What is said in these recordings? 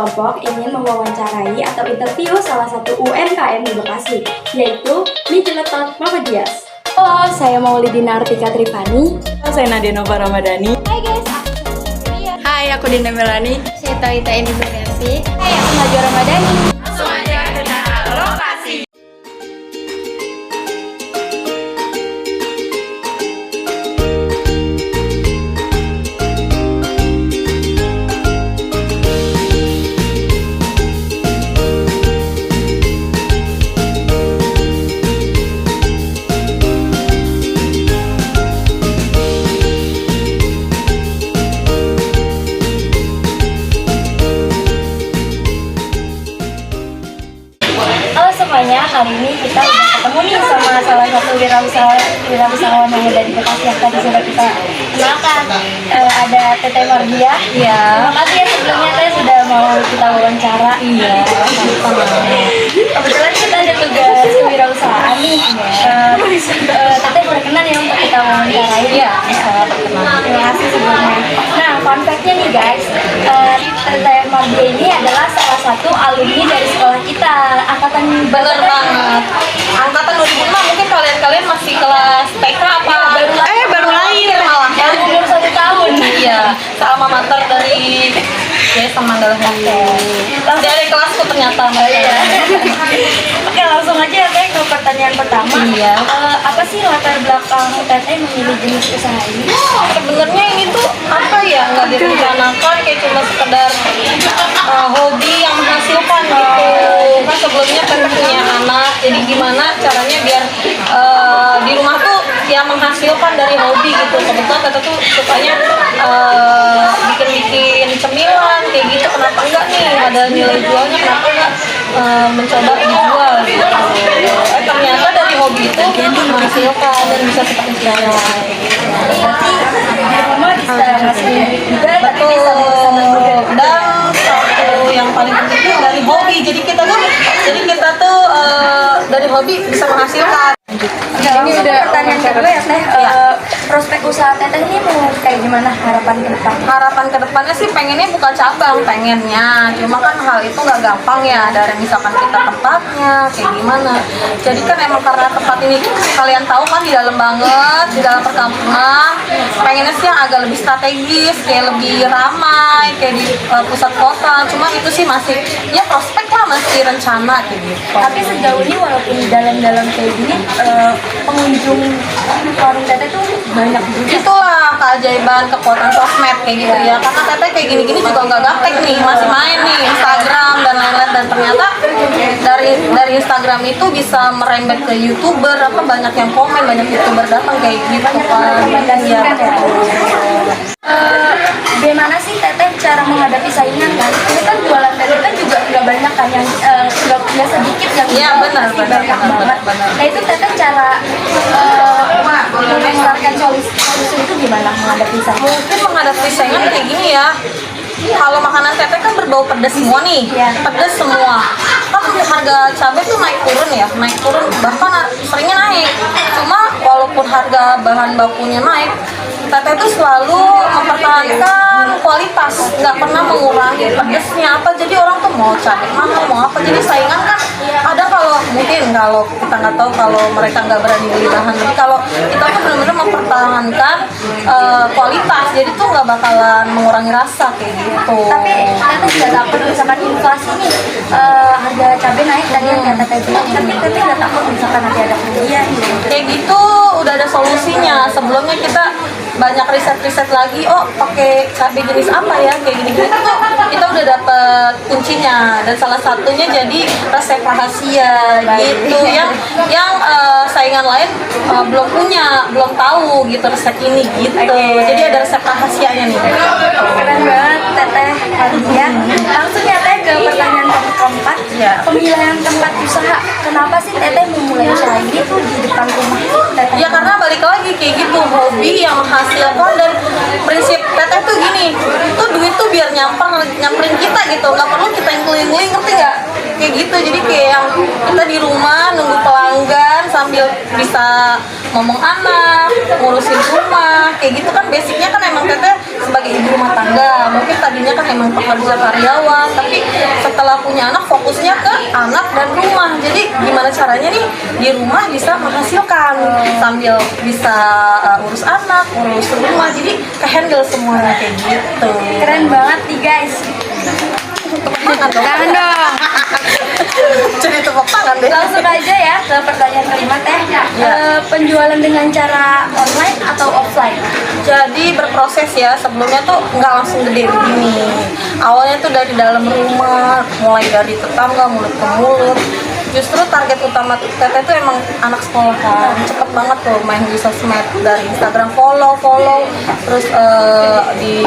kelompok ingin mewawancarai atau interview salah satu UMKM di Bekasi, yaitu Mi Jeletot Mamadias. Halo, saya Maulidina Artika Trifani. Saya Nadia Nova Ramadhani. Hai guys, Hai, aku Dinda Melani. saya Talita Indi Berganti. Hai, aku Najwa Ramadhani. Halo semuanya, hari ini kita udah ketemu nih sama salah satu wirausahawan yang ada di Bekasi yang tadi sudah kita kenalkan. Ada Teteh Mardia. Iya. Terima kasih ya sebelumnya Teh sudah mau kita wawancara. Iya. Kebetulan kita ada tugas kewirausahaan nih. Teteh berkenan ya untuk kita wawancarai. Iya. Terima kasih sebelumnya. Nah, fun fact-nya nih guys, Teteh Mardia ini adalah salah satu alumni dari sekolah kita, angkatan Bener banget. Angkatan 2005 mungkin kalian masih kelas TK apa? Baru lahir malah. Baru umur 1 tahun. Iya. Sama mater dari Manggala dari kelasku ternyata. Iya. Oke, langsung aja ya Teh ke pertanyaan pertama. Iya. Apa sih latar belakang Teteh memilih jenis usaha ini? Sebenarnya ini tuh apa ya, nggak direncanakan, kayak cuma sekedar hobi yang menghasilkan gitu. Kan sebelumnya Teteh punya anak, jadi gimana caranya biar di rumah tuh ya menghasilkan dari hobi gitu. Kebetulan Teteh tuh sukanya bikin cemilan kayak gitu, kenapa enggak nih ada nilai jualnya, kenapa enggak mencoba dijual gitu. Ternyata dari hobi itu menghasilkan dan bisa seperti sekarang. Berarti di rumah bisa ngasihin juga, tapi Betul. bisa bersama juga. Dan satu yang paling penting itu dari hobi. Jadi kita tuh dari hobi bisa menghasilkan. Ini udah pertanyaan kedua ya Teh. Prospek usaha Teteh ini mau kayak gimana, harapan ke depan? Harapan kedepannya sih pengennya buka cabang, pengennya. Cuma kan hal itu nggak gampang ya, dari misalkan kita tempatnya kayak gimana. Jadi kan emang karena tempat ini kalian tahu kan di dalam banget, di dalam perkampungan. Pengennya sih yang agak lebih strategis, kayak lebih ramai, kayak di pusat kota. Cuma itu sih masih ya prospek lah, masih rencana kayak gitu. Tapi sejauh ini walaupun di dalam kayak gini, pengunjung warung Teteh tuh banyak juga. Itulah keajaiban kekuatan sosmed kayak gitu ya, karena Teteh kayak gini-gini juga nggak gaptek nih, masih main nih Instagram dan lain-lain, dan ternyata dari Instagram itu bisa merembet ke YouTuber, apa banyak yang komen, banyak YouTuber datang kayak gitu kan. Iya. Gimana sih Teteh cara menghadapi saingan kan? Ini kan jualan Teteh kan juga nggak banyak kan, yang nggak sedikit yang Iya, jual, benar, pasti benar, banyak benar, banget. benar. Nah itu Teteh cara mengeluarkan solusi itu gimana menghadapi saingan? Mungkin menghadapi saingan kayak gini ya, kalau makanan Teteh kan berbau pedas semua nih, pedas semua. Kan harga cabai tuh naik turun, bahkan seringnya naik. Cuma walaupun harga bahan bakunya naik, Teteh tuh selalu mempertahankan kualitas, nggak pernah mengurangi pedesnya apa. Jadi orang tuh mau cabai mahal, mau apa. Jadi saingan kan ada, kalau kita nggak tahu, kalau mereka nggak berani beli bahan. Tapi kalau kita tuh benar-benar mempertahankan kualitas, jadi tuh nggak bakalan mengurangi rasa kayak gitu. Tapi Teteh nggak takut misalkan inflasi nih, harga cabai naik tadi yang Teteh bilang, tapi Teteh nggak takut misalkan nanti ada kerugian gitu. Kayak gitu udah ada solusinya. Sebelumnya kita banyak riset lagi, oh pakai cabai jenis apa ya, kayak gini tuh kita udah dapet kuncinya, dan salah satunya jadi resep rahasia gitu yang saingan lain belum punya, belum tahu gitu resep ini gitu. Jadi ada resep rahasianya nih. Keren banget Teteh Mardia. Langsung ya Teh ke pertanyaan keempat. Ya. Pemilihan tempat usaha, kenapa sih Teteh memulai usaha ini tuh di depan rumah Teteh? Ya karena balik lagi kayak gitu, hobi yang menghasilkan, dan prinsip Teteh tuh gini, tuh duit tuh biar nyamperin kita gitu, nggak perlu kita yang keliling-keliling, ngerti nggak? Kayak gitu, jadi kayak yang kita di rumah nunggu pelanggan sambil bisa ngomong anak, ngurusin rumah, kayak gitu kan basicnya kan emang Teteh sebagai ibu rumah tangga. Mungkin tadinya kan emang pekerja karyawan, tapi setelah punya anak fokusnya ke anak dan rumah. Jadi gimana caranya nih di rumah bisa menghasilkan sambil bisa urus anak, urus rumah. Jadi ke-handle semuanya kayak gitu. Keren banget nih guys. Tangan dong. Jangan dong. Jadi tepuk tangan deh. Langsung aja ya ke pertanyaan kelima teh. Penjualan dengan cara online atau offline? Jadi berproses ya, sebelumnya tuh nggak langsung gede begini. Awalnya tuh dari dalam rumah, mulai dari tetangga, mulut ke mulut. Justru target utama Teteh tuh emang anak sekolah kan. Cepet banget tuh main di sosmed, dari Instagram follow, terus di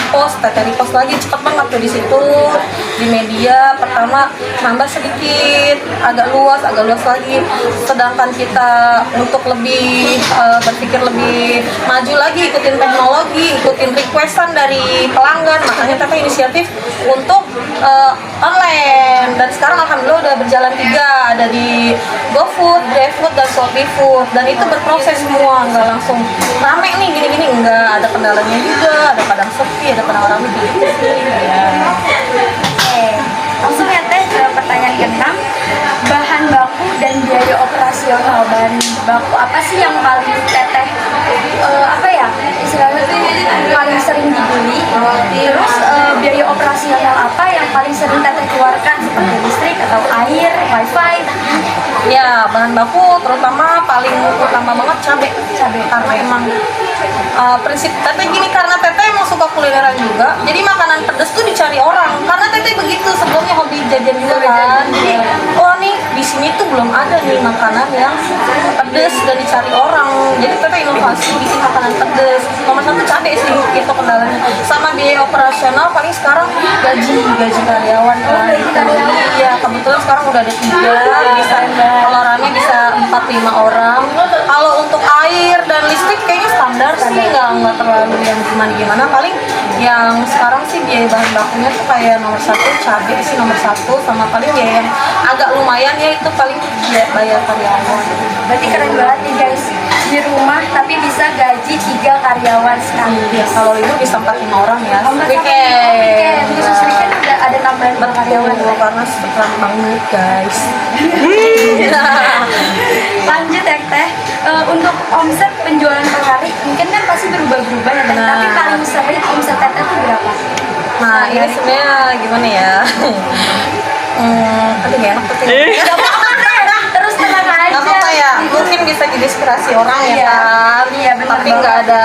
post, Teteh repost lagi cepet banget tuh di situ. Di media pertama nambah sedikit, agak luas lagi. Sedangkan kita untuk lebih berpikir lebih maju lagi, ikutin teknologi, ikutin requestan dari pelanggan, makanya Teteh inisiatif untuk online. Dan sekarang alhamdulillah udah berjalan 3, ada di GoFood, GrabFood, dan ShopeeFood. Dan itu berproses semua, nggak langsung rame nih gini-gini, enggak, ada kendalanya juga, ada kadang sepi, ada kadang rame gitu sih ya. Oke, langsung ya teh ke pertanyaan ke-6. Bahan baku dan biaya operasional. Bahan baku apa sih yang paling Teteh istilahnya tuh paling sering dibeli? Terus biaya operasional apa yang paling sering Teteh keluarkan, seperti listrik atau air, wifi? Ya, bahan baku terutama paling utama banget cabai, karena emang prinsip Teteh gini, karena Teteh emang suka kulineran juga, jadi makanan pedas tuh dicari orang, karena Teteh begitu sebelumnya hobi jajan juga kan. Jadi nih di sini tuh belum ada nih makanan yang pedas dan dicari orang, jadi Teteh inovasi bikin makanan pedas. Nomor 1 cabai sih, itu kendalanya. Sama biaya operasional paling sekarang gaji karyawan kan. Iya, kebetulan sekarang udah ada 3, bisa kalau rame bisa 4-5 orang. Kalau untuk air dan listrik kayaknya standar sih, nggak terlalu yang gimana. Paling yang sekarang sih biaya bahan bakunya tuh kayak nomor 1 cabai sih nomor 1, sama paling biaya yang agak lumayan ya itu paling bayar karyawan. Berarti keren banget nih guys, di rumah tapi bisa gaji 3 karyawan sekaligus. Ya, kalau itu bisa 4-5 orang ya. Weekend, khusus weekend ada tambahan karyawan. Karena sekarang banget guys. Lanjut ya teh. Untuk omset penjualan per hari mungkin kan pasti berubah-ubah ya teh. Tapi paling sering omset Teteh itu berapa? Nah, ini sebenarnya gimana ya? Aduh gak enak tuh. Gak apa-apa deh, terus tenang aja. Gak apa-apa ya, mungkin bisa jadi inspirasi orang ya kan. Iya, bener tapi banget. nggak ada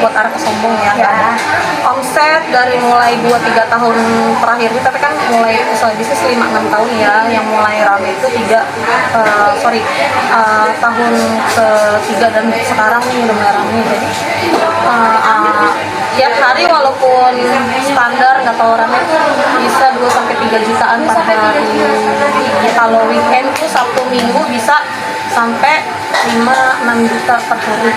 buat arah kesombong ya. Ya. Omset dari mulai 2-3 tahun terakhir ini, tapi kan mulai usaha bisnis 5-6 tahun ya. Yang mulai rame itu tahun ke-3 dan sekarang nih udah mulai rame. Jadi tiap hari walaupun standar nggak tahu rame itu bisa 2-3 jutaan per hari. Kalau weekend tuh Sabtu Minggu bisa sampai 5-6 juta per hari.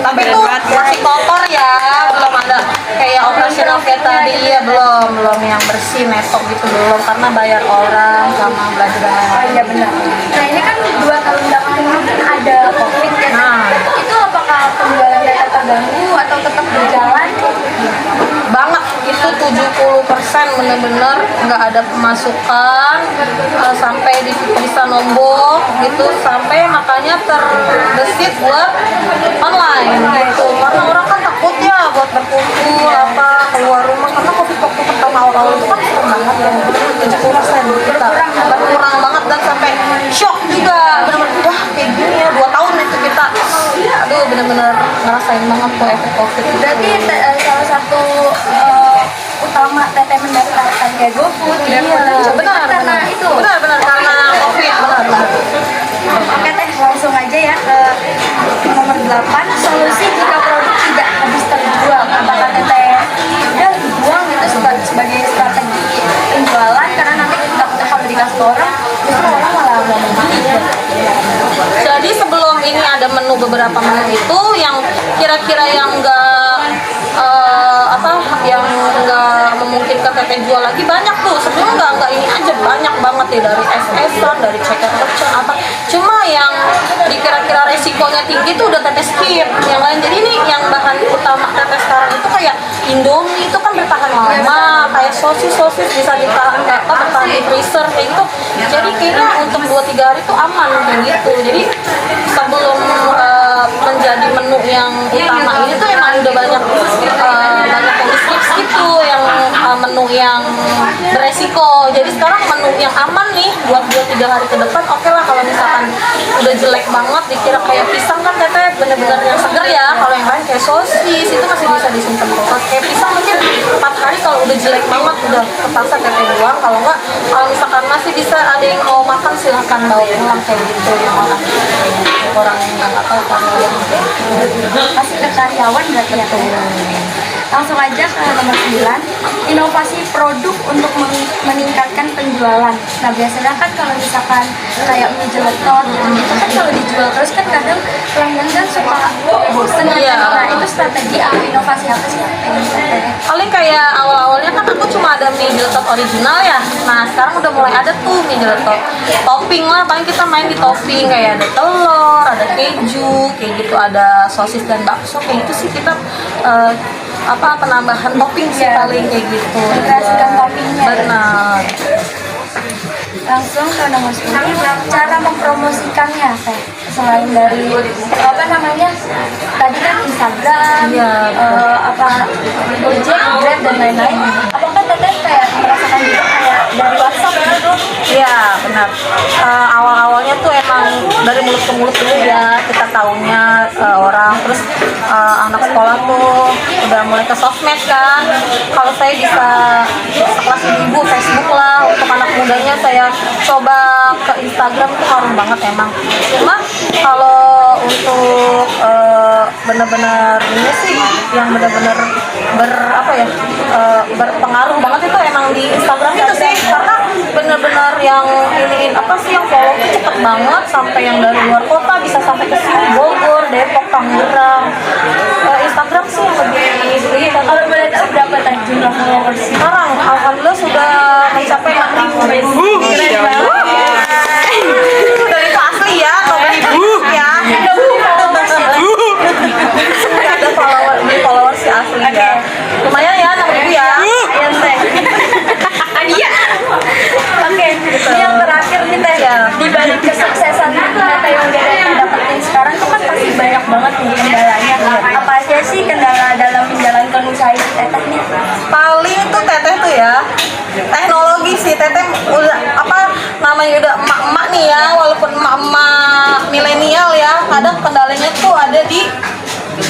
Tapi itu masih kotor ya, belum ada kayak operasional kayak tadi ya, belum yang bersih netok gitu belum, karena bayar orang sama belanja dan lain-lain. Oh iya benar. Nah ini kan 2 tahun belakangan ini kan ada COVID ya. Nah. Itu apakah penjualan Teteh terganggu atau tetap berjalan? Banget, itu 70% bener-bener nggak ada pemasukan, sampai bisa nombok gitu, sampai makanya terbesit buat online gitu, karena orang kan takut ya buat berkumpul keluar rumah, karena COVID waktu pertama awal-awal itu kan serem banget ya, 70% kita berkurang banget, dan sampai shock juga, bener-bener wah kayak gini ya 2 tahun itu kita, aduh bener-bener ngerasain banget tuh efek COVID. Berarti salah satu utama Teteh mendaftarkan kayak GoFood, benar karena itu. Benar karena COVID, benar. Oke teh, langsung aja ya ke nomor 8. Solusi jika produk tidak habis terjual. Apakah Teteh udah dibuang gitu sebagai strategi penjualan, karena nanti kita kalau dikasih ke orang justru orang malah nggak mau beli. Jadi sebelum ini ada beberapa menu itu yang kira-kira yang yang nggak memungkinkan Teteh jual lagi banyak tuh. Sebelumnya nggak ini aja banyak banget ya, dari SS-an, dari ceker merchant cuma yang dikira-kira resikonya tinggi tuh udah Teteh skip yang lain. Jadi ini yang bahan utama Teteh sekarang itu kayak Indomie itu kan bertahan lama, kayak sosis bisa bertahan di freezer kayak gitu. Jadi kayaknya untuk 2-3 hari itu aman kayak gitu. Jadi sebelum menjadi menu yang utama ini tuh emang udah banyak yang skip gitu, yang menu yang beresiko. Jadi sekarang menu yang aman nih buat 2-3 hari ke depan oke lah. Kalau misalkan udah jelek banget dikira kayak pisang kan teteh bener-bener yang seger ya. Kalau yang lain kayak sosis itu masih bisa disimpan kulkas. Kayak pisang mungkin 4 hari kalau udah jelek banget udah terpaksa teteh buang. Kalau enggak, kalau misalkan masih bisa ada yang mau makan silahkan bawa pulang kayak gitu ya. Orang yang nggak tahu kalau yang Masih ke karyawan berarti ya. Langsung aja ke nomor 9, inovasi produk untuk meningkatkan penjualan. Nah biasanya kan kalau misalkan kayak mie jeletot gitu kan kalau dijual terus kan kadang pelanggan kan suka bosen. Nah itu strategi atau inovasi apa sih? Paling kayak awal-awalnya kan aku cuma ada mie jeletot original ya. Nah sekarang udah mulai ada tuh mie jeletot topping lah. Paling kita main di topping kayak ada telur, ada keju, kayak gitu, ada sosis dan bakso kayak gitu sih kita penambahan topping sih paling kayak gitu. Dikasihkan toppingnya. Benar. Langsung ke nomor 10, cara mempromosikannya teh selain dari tadi kan Instagram, Gojek, Grab dan lain-lain. Apakah teteh kayak merasakan juga kayak dari WhatsApp gitu? Iya benar. Awal-awalnya tuh emang dari mulut ke mulut dulu ya kita taunya orang. Terus anak sekolah tuh udah mulai ke sosmed kan. Kalau saya bisa kelas ibu Facebook lah, untuk anak mudanya saya coba ke Instagram tuh harum banget emang. Cuma kalau untuk benar-benar ini sih yang benar-benar berpengaruh banget itu emang di Instagram itu sih, karena benar-benar yang yang follow tuh cepet banget, sampai yang dari luar kota bisa sampai ke sini, Bogor, Depok, Tangerang. Instagram sih yang lebih Kalau boleh tahu berapa tadi jumlah followers? sekarang alhamdulillah sudah mencapai 6.000. Masya Allah. Dan itu asli ya, kalau beli ya. Nggak ada followers sih asli ya. Lumayan ya 6.000 ya. Oke, ini yang terakhir nih teh, di balik kesuksesan teteh yang udah teteh dapetin sekarang tuh kan pasti banyak banget nih kendalanya. Apa aja sih kendala dalam menjalankan usaha ini teteh nih? Paling tuh teteh tuh ya teknologi sih. Teteh udah udah emak-emak nih ya, walaupun emak-emak milenial ya, kadang kendalanya tuh ada di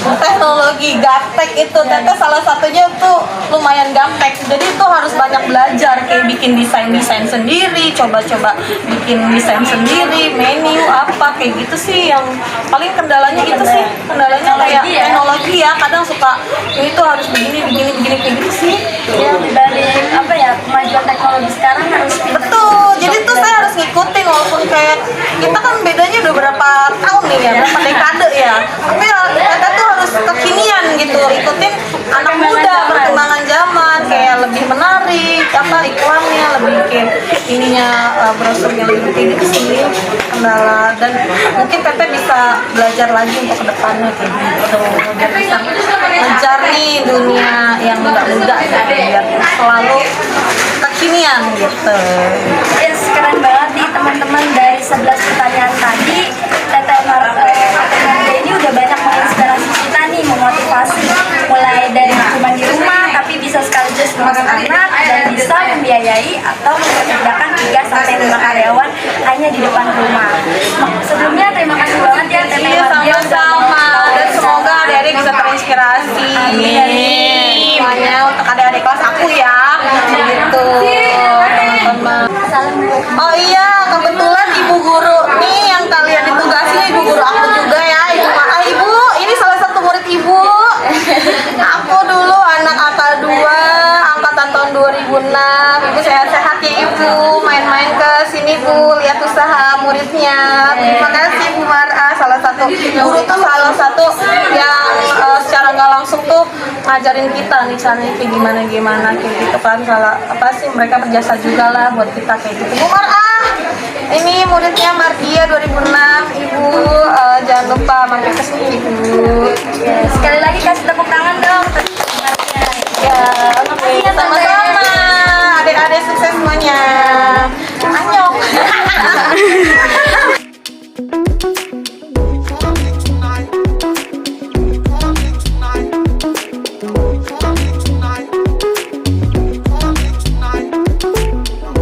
teknologi. Gaptek itu teteh salah satunya tuh lumayan gaptek, jadi tuh harus banyak belajar kayak bikin desain sendiri, coba-coba bikin desain sendiri, menu apa kayak gitu sih yang paling kendalanya. Itu sih kendalanya kayak teknologi ya, kadang suka ini tuh harus begini kayak gitu sih. Yang dibalik kemajuan teknologi sekarang harus Betul, jadi tuh saya harus ngikutin, walaupun kayak kita kan bedanya udah berapa tahun nih ya, berapa dekade ya, tapi kita tuh harus kekinian gitu, ikutin anak muda, perkembangan zaman, kayak lebih menarik, iklannya lebih kayak ininya, brosurnya lebih kayak gitu sih kendala. Dan mungkin Teteh bisa belajar lagi untuk kedepannya kayak gitu, biar bisa ngejar nih dunia yang muda-muda biar selalu kekinian gitu. Yes, keren banget nih teman-teman. Dari 11 pertanyaan tadi, Teteh Marga ini udah banyak menginspirasi kita nih, memotivasi mulai dari cuma di rumah tapi bisa sekaligus ngurus anak dan bisa membiayai atau mempekerjakan 3-5 karyawan hanya di depan rumah. Sebelumnya terima kasih banget ya Teteh Iya, Marga. sama-sama, dan semoga adik-adik bisa terinspirasi. Semuanya untuk adik-adik kelas aku ya, gitu teman-teman. Oh iya, kebetulan ibu guru nih yang kalian ditugasi, ibu guru aku juga ya, ibu. Ini salah satu murid ibu. Aku dulu anak angkatan 2, angkatan tahun 2006. Ibu sehat-sehat ya ibu, main-main ke sini bu, lihat usaha muridnya. Terima kasih Bu Mara, salah satu guru tuh salah satu yang secara nggak langsung tuh ngajarin kita nih caranya kayak gimana kayak gitu kan. Kalau mereka berjasa juga lah buat kita kayak gitu. Bu Mara, ini muridnya Mardia 2006, ibu jangan lupa mampir ke sini ibu. Sekali lagi kasih tepuk tangan.